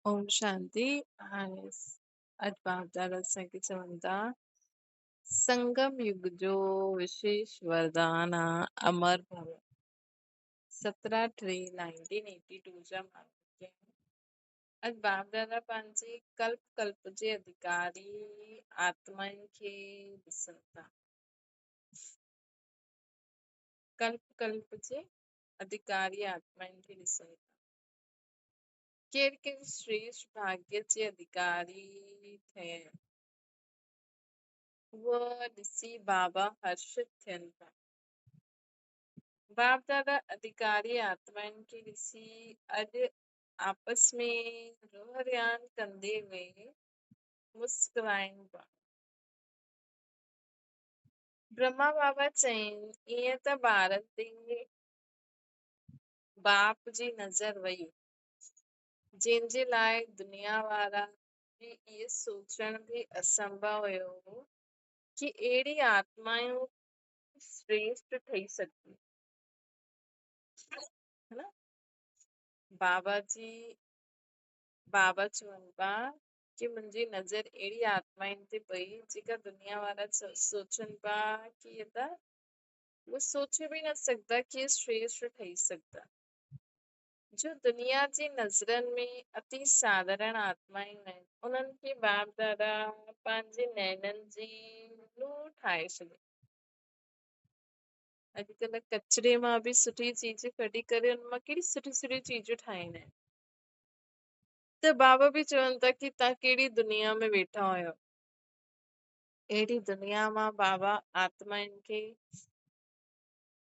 ओम शांति हाणे अॼु बाबदादा असांखे चवनि था संगम युग जो विशेष वरदान आहे अमर भव 17/3/1982 जा माण्हू अॼु बाबदादा पंहिंजे कल्प कल्प जे अधिकारी आत्माउनि खे ॾिसनि था कल्प कल्प जे अधिकारी आत्माउनि खे ॾिसनि था केरु केरु श्रेष्ठ भाग्य जे अधिकारी थिया आहिनि उहा ॾिसी बाबा हर्षित थियनि था बाप दादा अधिकारी आत्माउनि खे ॾिसी अॼु आपस में रोहरियान कंदे हुए मुस्कुराइनि पिया ब्रह्मा बाबा चयनि ईअं त ॿारनि ते बाप जी नज़र वई जंहिंजे लाइ दुनिया वारा बि इहे सोचण बि असंभव हुयो कि अहिड़ी आत्मायूं श्रेष्ठ ठही सघंदियूं है न बाबा चवनि पिया कि मुंहिंजी नज़र अहिड़ी आत्माउनि ते पई जेका दुनिया वारा सोचनि पिया कि ये त वो सोचे बि न सघंदा कि ये श्रेष्ठ ठही सघंदा जो दुनिया जी नज़रनि में अति साधारण आत्माऊं आहिनि उन्हनि खे बाप दादा पंहिंजे नैननि जी नूर ठाहे छॾियो अॼुकल्ह कचिरे मां बि सुठी चीज कढी करे उन मां कहिड़ी सुठी सुठी चीजूं ठाहींदा आहिनि त बाबा बि चवनि था कि तव्हां कहिड़ी दुनिया में वेठा आहियो अहिड़ी दुनिया मां बाबा आत्माउनि खे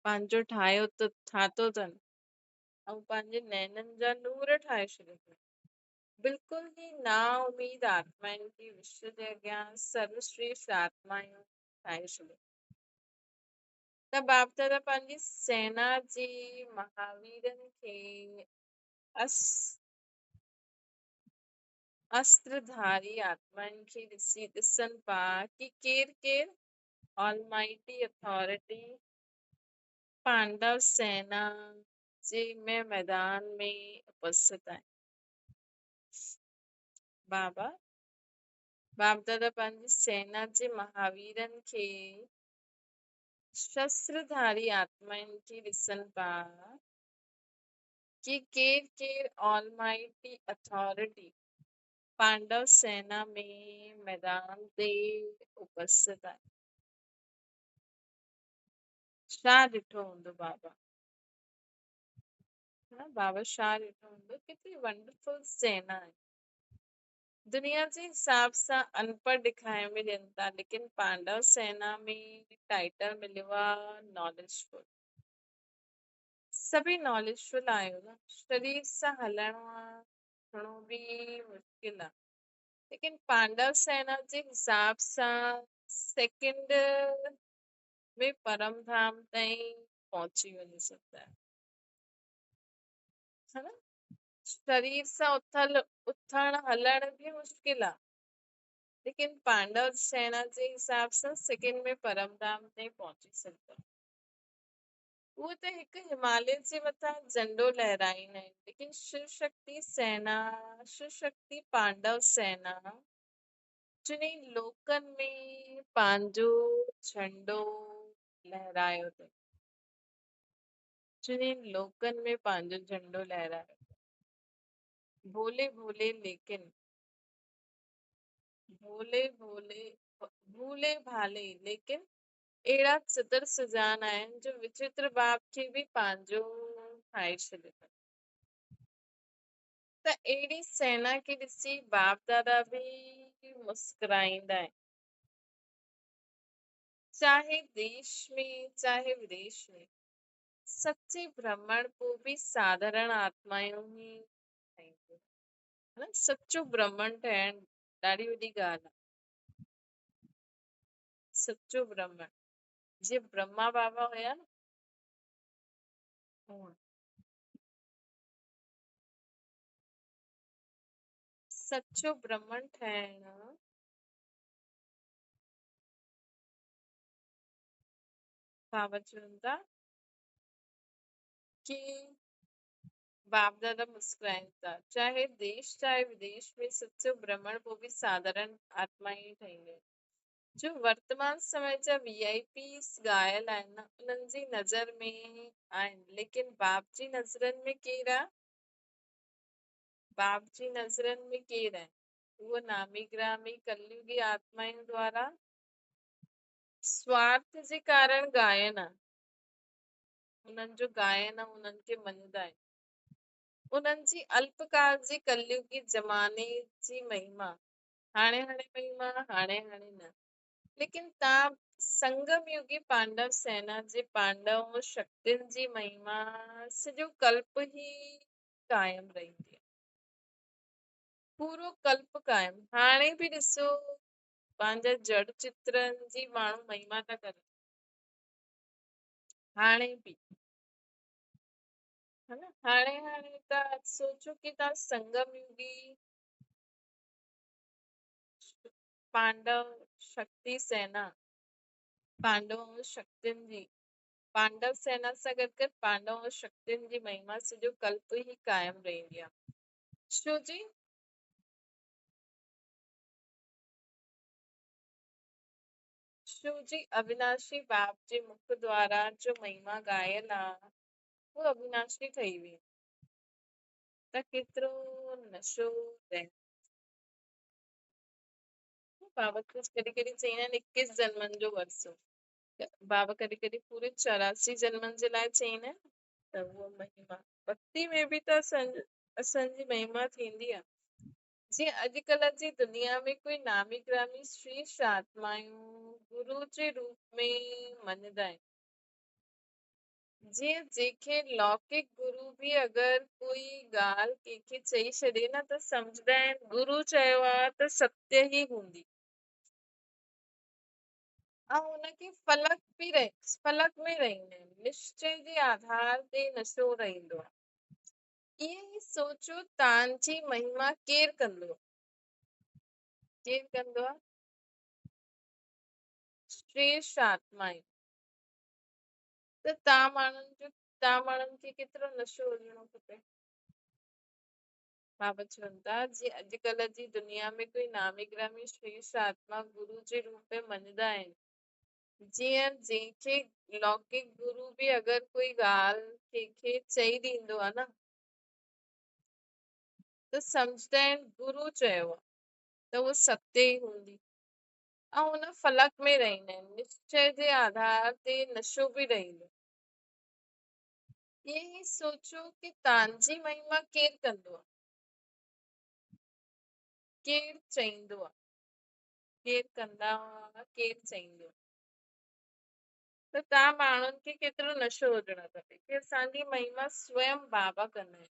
पंहिंजो ठातो अथनि ऐं पंहिंजे नैननि जा नूर ठाहे छॾियो अथनि बिल्कुल ही ना उम्मीद आत्माउनि खे विश्व जे अॻियां सर्वश्रेष्ठ आत्माऊं ठाहे छॾियो त बाप दादा पंहिंजी सेना जी महावीरनि खे अस अस्त्रधारी आत्माउनि खे ॾिसनि पिया कि केरु केरु ऑलमाइटी अथॉरिटी पांडव सेना जे में मैदान में उपस्थित आहिनि बाप दादा पंहिंजी सेना जे महावीरनि खे शस्त्रधारी आत्माउनि खे ॾिसनि पिया कि केरु केरु ऑलमाइटी अथॉरिटी पांडव सेना में मैदान ते उपस्थित आहे छा ॾिठो हूंदो बाबा छा ॾिठो हूंदो केतिरी वंडरफुल सेना आहे दुनिया जे हिसाब सां अनपढ़ ॾेखारे में ॾियनि था लेकिन पांडव सेना में टाइटल मिलियो आहे नॉलेजफुल सभई नॉलेजफुल आहियो न शरीर सां हलणो आहे घणो बि मुश्किल आहे लेकिन पांडव सेना जे हिसाब सां सेकेंड में परम धाम ताईं पहुची वञी सघंदा आहियो है न शरीर सां उथण हलण बि मुश्किल आहे लेकिन पांडव सेना जे हिसाब सां सेकेंड में परम धाम ताईं पहुची सघंदा उहो त हिकु हिमालय जे मथां झंडो लहराईंदा आहिनि लेकिन शिव शक्ति पांडव सेना टिनी लोकनि में पंहिंजो झंडो लहरायो अथई टिनी लोकनि में पंहिंजो झंडो लहरायो भोले भोले लेकिन भूले भाले लेकिन अहिड़ा चिदर सुजान आहिनि जो विचित्र बाप खे बि पंहिंजो ठाहे छॾियो त अहिड़ी सेना खे ॾिसी बाप दादा बि मुस्कुराईंदा आहिनि चाहे देश में चाहे विदेश में सच्चे ब्राह्मण को बि साधारण आत्मायूं ई ठाहींदियूं है न सचो ब्राह्मण ठहिण ॾाढी वॾी ॻाल्हि आहे सचो ब्राह्मण जीअं ब्रह्मा बाबा हुया न हूअं सचो ब्राह्मण ठहिण बाबा चवनि था कि बाप दादा मुस्कुराए था। चाहे देश चाहे विदेश में सच्चो भ्रमण वो भी साधारण आत्मा ही ठहींदियूं। जो वर्तमान समय जा वीआईपीस घायल आहिनि न उन्हनि जी नज़र में आहिनि, लेकिन बाप जी नज़रनि में केरु आहे? बाप जी नज़रनि में केरु आहे? उहो नामी ग्रामी कलयुगी आत्माउनि द्वारा स्वार्थ जे कारण गायन आहे। उन्हनि जो गायन आहे, उन्हनि खे मञदा आहिनि। उन्हनि जी अल्पकाल जी कलयुगी ज़माने जी महिमा, हाणे हाणे महिमा, हाणे हाणे न। लेकिन तव्हां संगम युगी पांडव सेना जे पांडव शक्तियुनि जी महिमा सॼो कल्प ई कायम रहंदी आहे। पूरो कल्प कायम। हाणे बि ॾिसो पंहिंजा जड़ चित्रनि जी माण्हू महिमा था करनि, हाणे बि है न। हाणे हाणे तव्हां सोचो कि तव्हां संगम युगी पांडव शक्ति सेना, पांडव शक्तियुनि जी, पांडव सेना सां गॾु गॾु पांडव शक्तियुनि जी महिमा सॼो कल्प ई कायम रहंदी आहे। छो जी छो जी अविनाशी बाप जे मुख द्वारा जो महिमा ॻायल आहे उहो अविनाशी ठही वेंदी, त केतिरो नशो रहे। बाबा कुझु कॾहिं कॾहिं चईंदा आहिनि 21 जन्मनि जो वरसो। बाबा कॾहिं कॾहिं पूरे 84 जन्मनि जे लाइ चईंदा आहिनि त उहो महिमा भक्ति में बि त असांजी महिमा थींदी आहे। जीअं अॼुकल्ह जी दुनिया में कोई नामी ग्रामी श्रेष्ठ आत्मायूं गुरु जे रूप में मञदा आहिनि। जीअं जंहिंखे लौकिक गुरु बि अगरि कोई ॻाल्हि कंहिंखे चई छॾे न त सम्झदा आहिनि गुरु चयो आहे त सत्य ई हूंदी, ऐं हुनखे फलक में रहंदा आहिनि, निश्चय जे आधार ते नशो रहंदो आहे। ईअं ई सोचो तव्हांजी महिमा केरु कंदो? केरु कंदो आहे? श्रेष्ठ आत्मा आहे। त तव्हां माण्हुनि खे केतिरो नशो हुजणो खपे? बाबा चवनि था जीअं अॼुकल्ह जी दुनिया में कोई नामी ग्रामी श्रेष्ठ आत्मा गुरु जे रूप में मञदा आहिनि, जीअं जंहिंखे लौकिक गुरु बि अगरि कोई ॻाल्हि कंहिंखे चई ॾींदो आहे न त सम्झदा आहिनि गुरु चयो आहे त उहो सत्य ई हूंदी, ऐं हुन फलक में रहंदा आहिनि, निश्चय जे आधार ते नशो बि रहंदो। ईअं ई सोचो कि तव्हांजी महिमा केरु कंदो आहे? केरु चईंदो आहे? केरु कंदा हुआ, केरु चईंदो? त तव्हां माण्हुनि खे केतिरो नशो हुजणो खपे कि असांजी महिमा स्वयं बाबा कंदा आहिनि।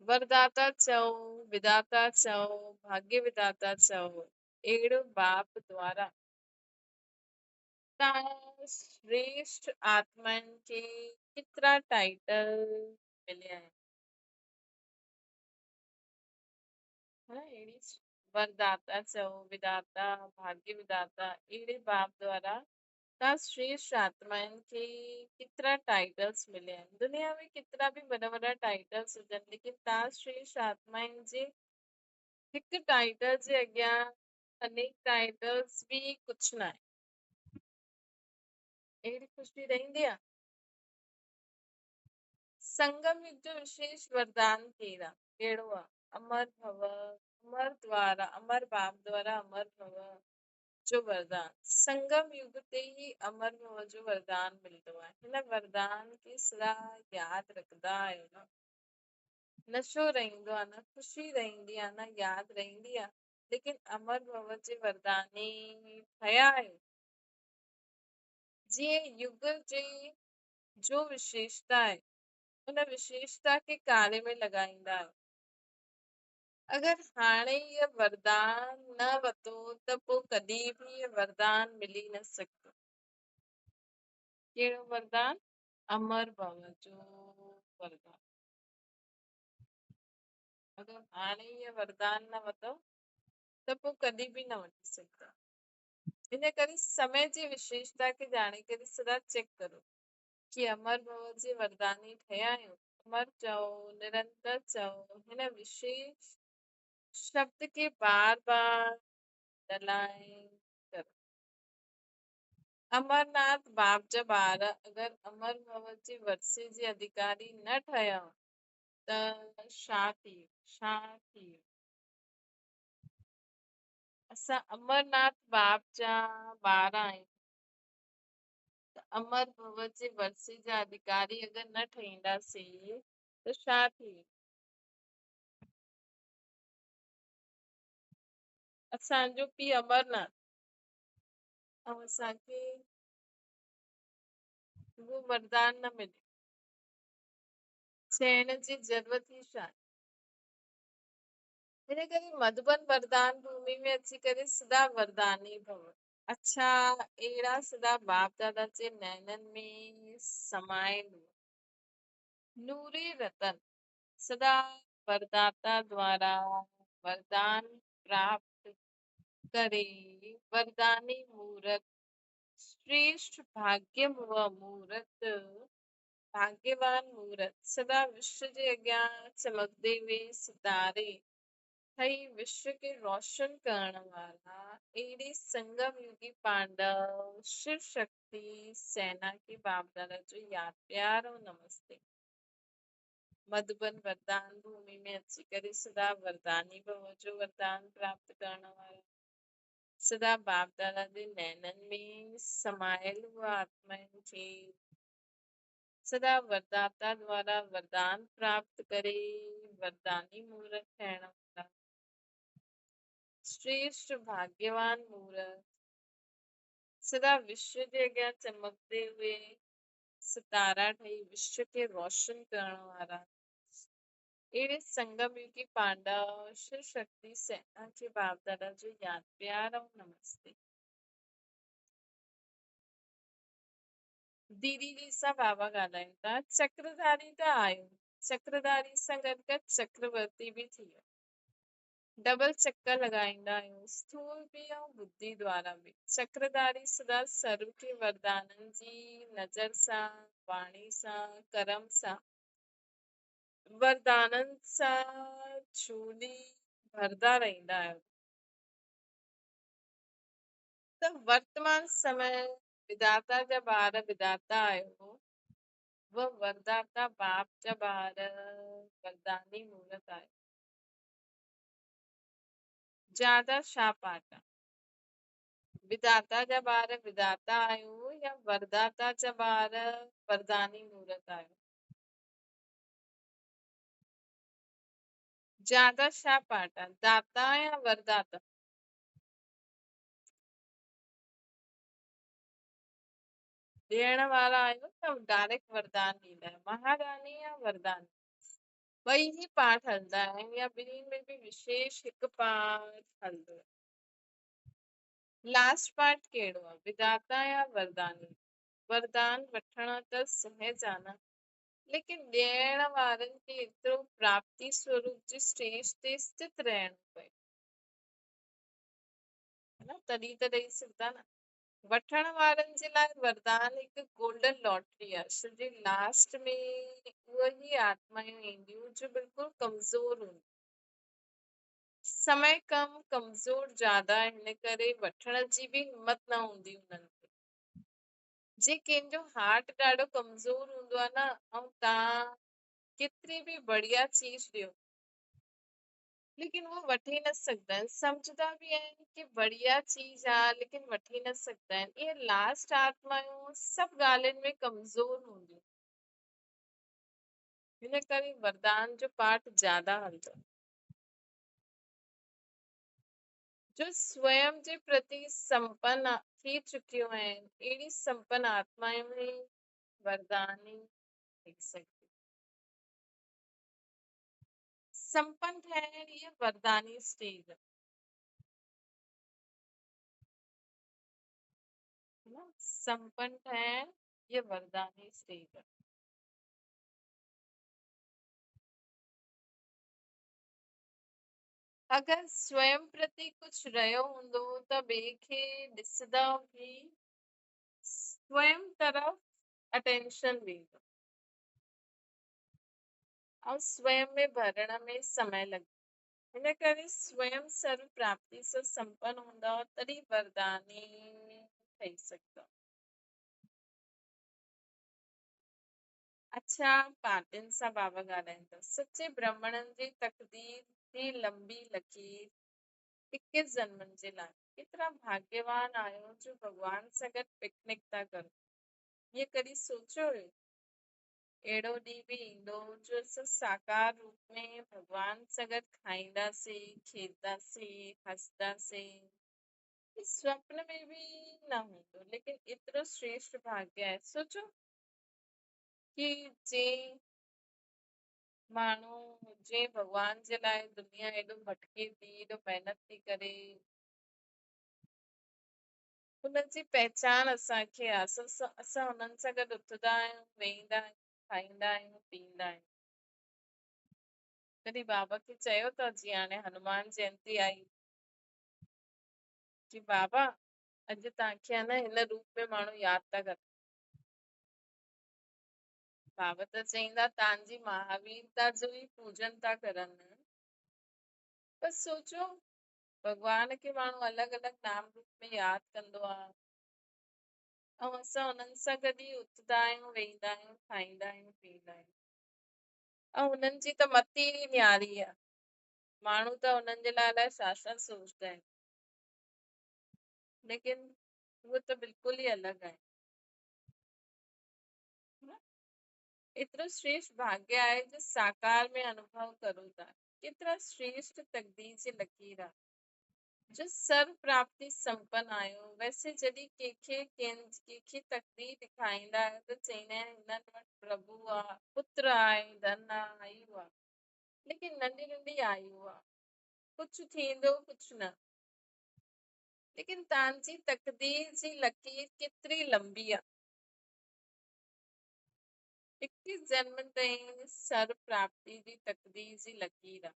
वरदाता चओ, विधाता चओ, भाग्य विधाता चओ, अहिड़ो बाप द्वारा तव्हां श्रेष्ठ आत्माउनि खे केतिरा टाइटल मिलिया आहिनि, है ना। अहिड़ी वरदाता चओ, विधाता, भाग्य विधाता, अहिड़े बाप द्वारा तव्हां श्रेष्ठ आत्माउनि खे केतिरा टाइटल्स मिलिया आहिनि। दुनिया में केतिरा बि वॾा वॾा टाइटल्स हुजनि, लेकिन तव्हां श्रेष्ठ आत्माउनि जे हिकु टाइटल जे अॻियां अनेक टाइटल्स बि कुझु न आहे। अहिड़ी ख़ुशी रहंदी आहे। संगम युग जो विशेष वरदान कहिड़ा कहिड़ो आहे? अमर भव, अमर द्वारा, अमर बाप द्वारा अमर भव जो वरदान। संगम युग ते ही अमर भव जो वरदान मिलंदो आहे। हिन वरदान खे सदा यादि रखंदा आहियो न, नशो रहंदो आहे न, ख़ुशी रहंदी आहे न, यादि रहंदी आहे। लेकिन अमर भव जे वरदानी ठहिया आहियो। जीअं युग जे जो विशेषता आहे उन विशेषता खे कार्य में लॻाईंदा आहियो। अगरि हाणे इह वरदान न वरितो त पोइ कॾहिं बि इह वरदान मिली न सघंदो। कहिड़ो वरदान? अमर भव जो वरदान। अगरि हाणे इह वरदान न वरितो त पोइ कॾहिं बि न वठी सघंदा। इन करे समय जी विशेषता खे ॼाणे करे सदा चेक करो कि अमर भव जे वरदानी ठहिया आहियूं। अमर चओ, निरंतर चओ, हिन विशेष शब्द के बार बार दलाए कर। अमरनाथ बाप जा ॿार अगर अमर भव जे वर्से जे अधिकारी न ठहिया त छा थी छा थी असां अमरनाथ बाप जा ॿार आहियूं त अमर भव जे वर्से जा अधिकारी अगर न ठहींदासीं त छा थी असांजो पीउ अमरनाथ ऐं असांखे उहो वरदान न मिले चइण जी ज़रूरत ई छा हिन करे मधुबन वरदान भूमि में अची करे सदा वरदानी भव अच्छा अहिड़ा सदा बाप दादा जे नैननि में समायल नूरे रतन सदा वरदाता द्वारा वरदान प्राप्त करे वरदानी मूरत श्रेष्ठ भाग्य मूरत भाग्यवान मूरत सदा विश्व जे अॻियां चमकदे हुए सितारे ठही विश्व खे रोशन करण वारा अहिड़े संगम युगी पांडव शिव शक्ति सेना के बाप दादा जो याद प्यार और नमस्ते मधुबन वरदान भूमि में अची करे सदा वरदानी भव जो वरदान प्राप्त करण वारा सदा बाप दादा जे नैननि में समायल हुआ आत्माउनि खे सदा वरदाता द्वारा वरदान प्राप्त करे वरदानी मूरत ठहण वारा श्रेष्ठ भाग्यवान मूरत सदा विश्व जे अॻियां चमकदे हुए सितारा ठही विश्व खे रोशन करण वारा अहिड़े संगम युगी पांडव शिव शक्ति सेना जे बाप दादा जो याद प्यार ऐं नमस्ते दीदी जी सां बाबा ॻाल्हाइनि था चक्रधारी त आहियो चक्रधारी सां गॾु गॾु चक्रवर्ती बि थी वियो डबल चक्कर लॻाईंदा आहियूं स्थूल बि ऐं बुद्धि द्वारा बि चक्रधारी सदा सर्व खे वरदाननि जी नज़र सां वाणी सां कर्म सां वरदाननि सां झोली भरदा रहंदा आहियो त वर्तमान समय विधाता जा ॿार विधाता आहियो वह वरदाता बाप जा ॿार वरदानी मूरत आहे ज्यादा छा पाठ आहे विधाता जा ॿार विधाता आहियो या वरदाता जा ॿार वरदानी मूरत आहियो ज्यादा छा पाठ आहे दाता या वरदाता ॾियण वारा आहियो त डायरेक्ट वरदान ॾींदा आहियो महारानी या वरदान ॿई ही पाठ हलंदा आहिनि या ॿिन्हिनि में बि विशेष हिकु पाठ हलंदो आहे लास्ट पाठ कहिड़ो आहे विधाता या वरदानी वरदान वठण त सहज आहे न लेकिन ॾियण वारनि खे एतिरो प्राप्ति स्वरूप जे स्टेज ते स्थित रहणो पए न तॾहिं त ॾेई सघंदा न वठण वारनि जे लाइ वरदान हिकु गोल्डन लॉटरी आहे छोजी लास्ट में उहे ई आत्मायूं ईंदियूं जो बिल्कुलु कमज़ोर हूंदियूं समय कम कमज़ोर ज्यादा हिन करे वठण जी बि हिमत न हूंदी उन्हनि खे जे कंहिंजो हार्ट ॾाढो कमज़ोर हूंदो आहे न ऐं तव्हां केतिरी बि बढ़िया चीज ॾियो लेकिन वो वठी न सघंदा आहिनि सम्झंदा बि आहिनि की बढ़िया चीज आहे लेकिन वठी न सघंदा आहिनि इहे लास्ट आत्मायूं सभु ॻाल्हियुनि में कमज़ोर हूंदियूं हिन करे वरदान जो पाठ ज्यादा हलंदो जो स्वयं जे प्रति संपन्न थी चुकियूं आहिनि अहिड़ी संपन्न आत्मायूं ई वरदानी थी सघे संपन्न ठहण इहा वरदानी स्टेज आहे न संपन्न ठहण इहा वरदानी स्टेज आहे अगरि स्वयं प्रति कुझु रहियो हूंदो त ॿिए खे ॾिसंदा बि स्वयं तरफ़ अटेंशन वेंदो ऐं स्वयं में भरण में समय लॻंदो। हिन करे स्वयं सर्व प्राप्ति सां संपन्न हूंदव तॾहिं वरदानी ठही सघंदव। अच्छा, पार्टियुनि सां बाबा ॻाल्हाइनि था। सचे ब्राह्मणनि जी तकदीर जी लंबी लकीर 21 जन्मनि जे लाइ। केतिरा भाग्यवान आहियो जो भॻवान सां गॾु पिकनिक था करो। ये कॾहिं सोचियो हुयो? अहिड़ो ॾींहुं बि ईंदो जो असां साकार रूप में भॻवान सां गॾु खाईंदासीं, खेॾंदासीं, हंसदासीं। स्वप्न में भी न हूंदो, लेकिन एतिरो श्रेष्ठ भाग्य आहे। सोचो कि जे माण्हू जे भॻवान जे लाइ दुनिया एॾो भटके थी, एॾो महिनत थी करे, हुनजी पहचान असांखे आहे। असां हुननि सां गॾु उथंदा आहियूं, वेहींदा आहियूं, खाईंदा आहियूं, पीअंदा आहियूं। कॾहिं बाबा खे चयो था, जीअं हाणे हनुमान जयंती आई, कि बाबा अॼु तव्हांखे आहे न हिन रूप में माण्हू यादि था कनि। बाबा त चईंदा तव्हांजी महावीरता जो ई पूजन था करनि। बस सोचो, भॻवान खे माण्हू अलॻि अलॻि नाम रूप में यादि कंदो आहे, ऐं असां हुननि सां गॾु ई उथंदा आहियूं, वेहींदा आहियूं, खाईंदा आहियूं, पीअंदा आहियूं। ऐं हुननि जी त मती ई न्यारी आहे। माण्हू त हुननि जे लाइ अलाए छा छा सोचदा आहिनि, लेकिन उहो त बिल्कुलु ई अलॻि आहे। न? एतिरो श्रेष्ठ भाग्य आहे जो साकार में अनुभव करो था। केतिरा श्रेष्ठ तकदीर जी लकीर आहे जो सर्व प्राप्ति संपन्न आहियो। वैसे जॾहिं कंहिंखे तकदीर ॾेखारींदा आहियो त चईंदा आहिनि हिननि वटि प्रभु आहे, पुत्र आहे, धन आहे, आयु आहे, लेकिन नंढी नंढी आयु आहे, कुझु थींदो कुझु न। लेकिन तव्हांजी तकदीर जी लकीर केतिरी लंबी आहे। 21 जन्म ताईं सर्व प्राप्ति जी तकदीर जी लकीर आहे।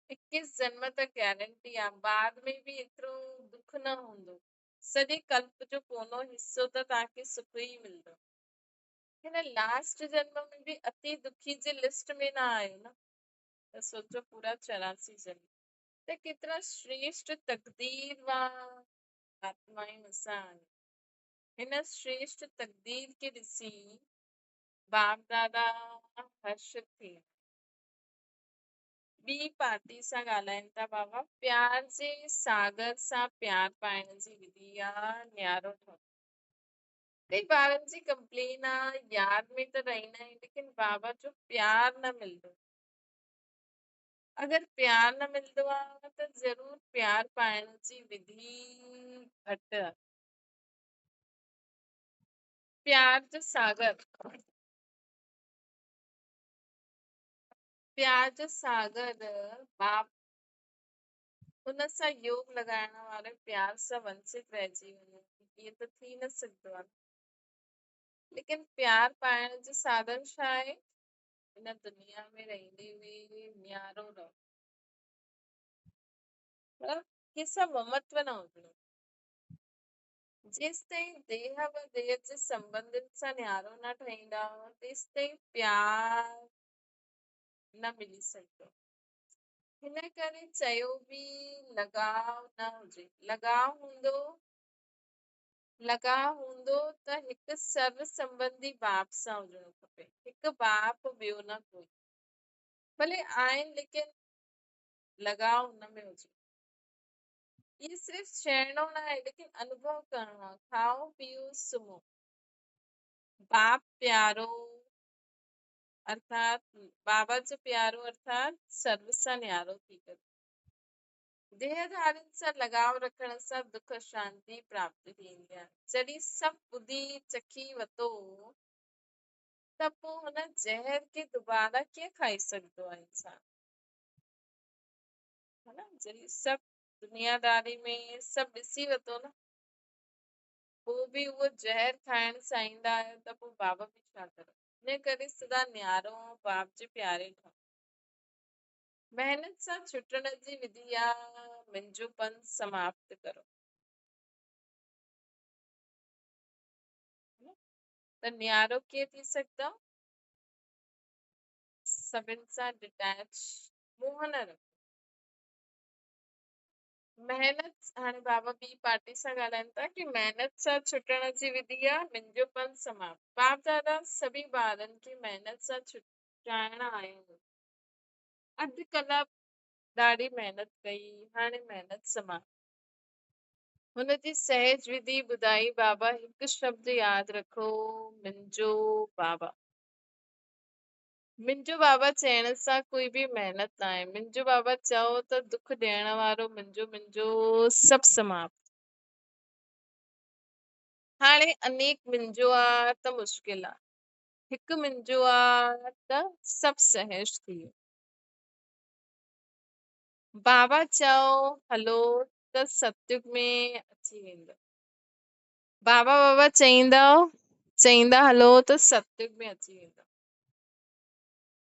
21 जन्म त गारंटी आहे, बाद में भी एतिरो दुख न हूंदो। सॼे कल्प जो कोनो हिस्सो त तव्हांखे सुख ई मिलंदो। हिन लास्ट जन्म में भी अति दुखी जी लिस्ट में न आयो न, त सोचो पूरा 84 जन्म त केतिरा श्रेष्ठ तकदीरवान आत्मायूं असां आहियूं। हिन श्रेष्ठ तकदीर खे ॾिसी बाप दादा हर्षित थी ॿी पार्टी सां ॻाल्हाइनि था। बाबा प्यार जे सागर सां प्यार पाइण जी विधि आहे न्यारो ठहो। कई ॿारनि जी कंप्लेन आहे, याद में त रहंदा आहिनि, लेकिन बाबा जो प्यार न मिलंदो। अगर प्यार न मिलंदो आहे त ज़रूर प्यार पाइण जी विधि घटि आहे। प्यार जो सागर, प्यार जो सागर बाप हुन सां योग लॻाइण वारे प्यार सां वंचित रहिजी वञे, इहे त थी न सघंदो आहे। लेकिन प्यार पाइण जो साधन छा आहे? हिन दुनिया में रहंदे हुए न्यारो रहो, मतलब कंहिंसां ममत्व न हुजिणो। जेसिताईं देह व देह जे संबंधनि सां न्यारो न ठहींदा तेसिताईं प्यार न मिली सघंदो। हिन करे चयो बि लगाव न हुजे। लगाव हूंदो त हिकु सर्व संबंधी बाप सां हुजणो खपे, हिकु बाप ॿियो न कोई। भले आहिनि लेकिन लगाव हुन में हुजे। ये सिर्फ चइणो न आहे, लेकिन अनुभव करणो आहे। खाओ पीओ सुम्हो, बाप प्यारो अर्थात बाबा जो प्यारो अर्थात सर्व सां न्यारो थी करे। देहधारियुनि सां लगाव रखण सां दुख शांति प्राप्त थींदी आहे। जॾहिं सभु ॿुधी चखी वरितो त पोइ हुन ज़हर खे दुबारा कीअं खाई सघंदो आहे इंसान, है न? जॾहिं सभु दुनियादारी में सभु ॾिसी वरितो न, पोइ बि उहो ज़हर खाइण चाहींदा आहियो त पोइ बाबा बि छा करे। इन करे सदा न्यारो बाप जे प्यारे ठहो। महिनत सां छुटण जी विधि आहे मुंहिंजो पन समाप्त करो। त न्यारो कीअं थी सघंदो? सभिनि सां डिटैच, मुंहुं न रखो। महिनत, हाणे बाबा ॿी पार्टी सां ॻाल्हाइनि था कि महिनत सां छुटण जी विधि आहे मुंहिंजोपन समाप्त। बाप दादा सभी ॿारनि खे महिनत सां छुटाइण आहिनि। अधु कलाक ॾाढी महिनत कई, हाणे महिनत समाप्त। हुनजी सहज विधि ॿुधाई बाबा, हिकु शब्द यादि रखो, मुंहिंजो बाबा। मुंहिंजो बाबा चइण सां कोई बि महिनत न आहे। मुंहिंजो बाबा चओ त दुख ॾियण वारो मुंहिंजो मुंहिंजो सभु समाप्त। हाणे अनेक मुंहिंजो आहे त मुश्किल आहे, हिकु मुंहिंजो आहे त सभु सहज थी वियो। बाबा चओ हलो त सतयुग में अची वेंदो। बाबा बाबा चईंदा हलो त सतयुग में अची वेंदो।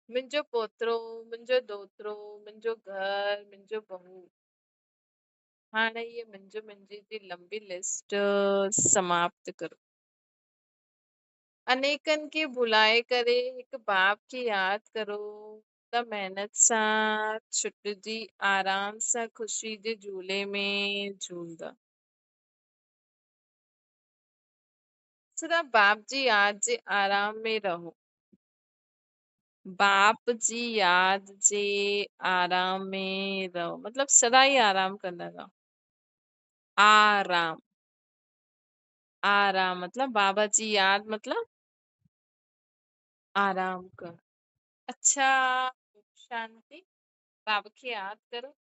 मुंहिंजो पोतरो, मुंहिंजो दोतरो, मुंहिंजो घर, मुंहिंजो बहू। हाणे ये मुंहिंजी जी लंबी लिस्ट समाप्त करो। अनेकनि खे भुलाए करे हिकु बाप खे यादि करो त महिनत सां छुटजी आराम सां ख़ुशी जे झूले में झूलंदा। सदा बाप जी यादि जे आराम में रहो। बाप जी यादि जे आराम में रहो मतलब सदा ही आराम कंदा रहो। आराम, आराम मतलब बाबा जी यादि मतलब आराम कर। अच्छा, शांति, बाबा खे यादि करो।